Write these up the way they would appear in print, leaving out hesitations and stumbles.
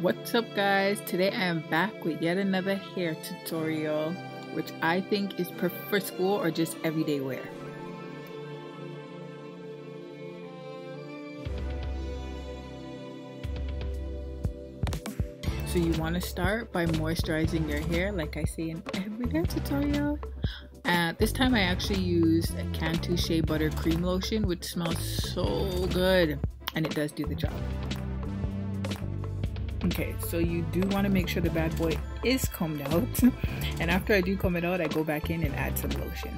What's up guys, today I am back with yet another hair tutorial which I think is perfect for school or just everyday wear. So you want to start by moisturizing your hair like I say in every hair tutorial. This time I actually used a Cantu Shea Butter Cream Lotion which smells so good and it does do the job. Okay, so you do want to make sure the bad boy is combed out, and after I do comb it out, I go back in and add some lotion.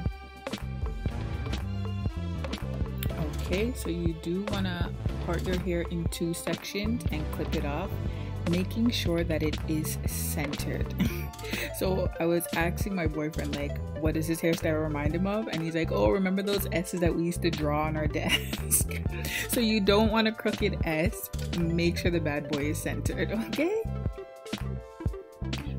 Okay, so you do want to part your hair in two sections and clip it off, making sure that it is centered. So I was asking my boyfriend, like, what does this hairstyle remind him of? And he's like, oh, remember those S's that we used to draw on our desk? So you don't want a crooked S. Make sure the bad boy is centered, okay?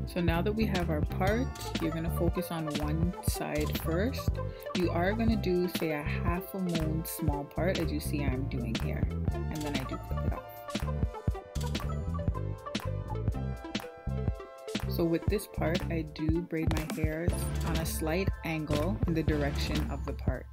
So now that we have our part, you're gonna focus on one side first. You are gonna do, say, a half a moon small part, as you see I'm doing here, and then I do clip it off. So with this part, I do braid my hairs on a slight angle in the direction of the part.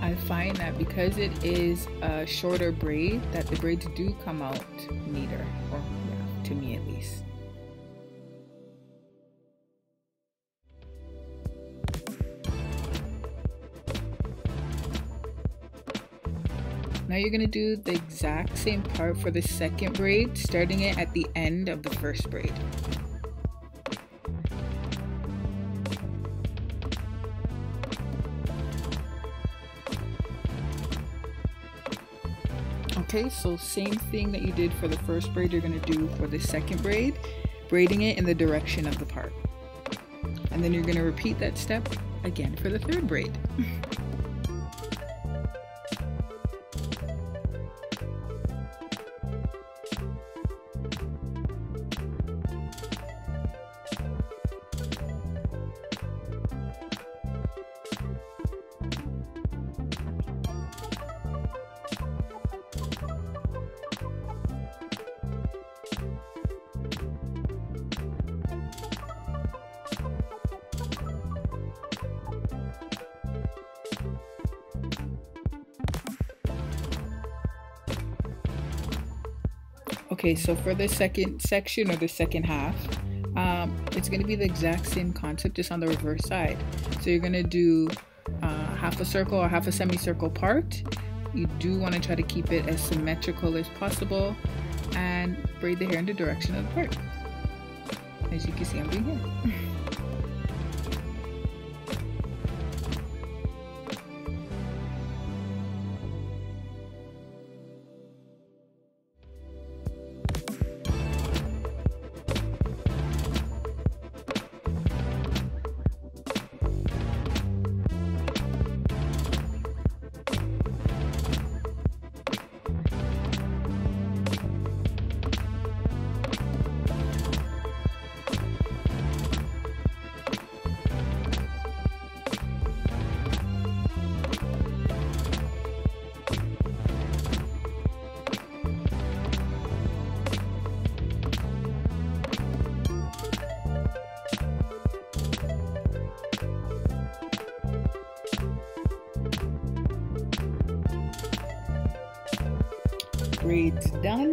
I find that because it is a shorter braid, that the braids do come out neater, or yeah, to me at least. Now you're going to do the exact same part for the second braid, starting it at the end of the first braid. Okay, so same thing that you did for the first braid, you're going to do for the second braid, braiding it in the direction of the part. And then you're going to repeat that step again for the third braid. Okay, so for the second section or the second half, it's going to be the exact same concept, just on the reverse side. So you're going to do half a circle or half a semicircle part. You do want to try to keep it as symmetrical as possible and braid the hair in the direction of the part. As you can see, I'm doing here. Braids done,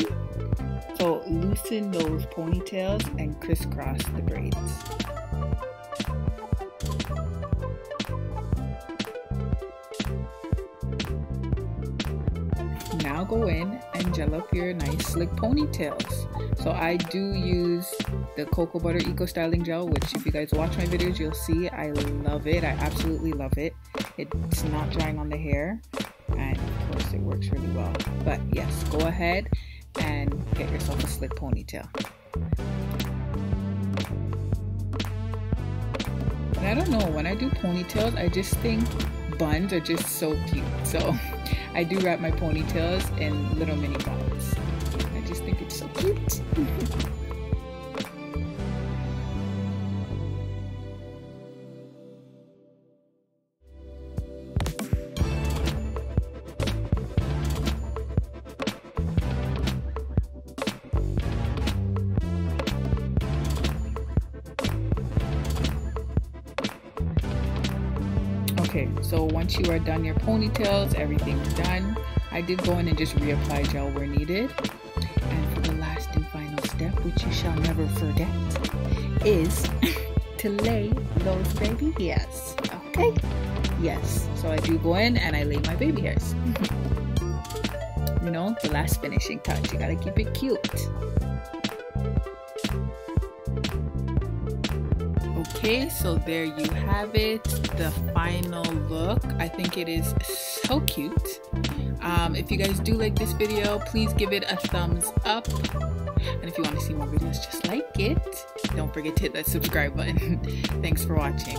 so loosen those ponytails and crisscross the braids. Now go in and gel up your nice slick ponytails. So I do use the Cocoa Butter Eco Styling Gel, which if you guys watch my videos you'll see I love it. I absolutely love it. It's not drying on the hair, and of course it works really well. But yes, go ahead and get yourself a slick ponytail. And I don't know, when I do ponytails I just think buns are just so cute, so I do wrap my ponytails in little mini bows. I just think it's so cute. Okay, so once you are done your ponytails, everything's done. I did go in and just reapply gel where needed. And for the last and final step, which you shall never forget, is to lay those baby hairs. Okay? Yes, so I do go in and I lay my baby hairs. You know, the last finishing touch. You gotta keep it cute. Okay, so there you have it, the final look. I think it is so cute. If you guys do like this video, please give it a thumbs up. And if you want to see more videos just like it, don't forget to hit that subscribe button. Thanks for watching.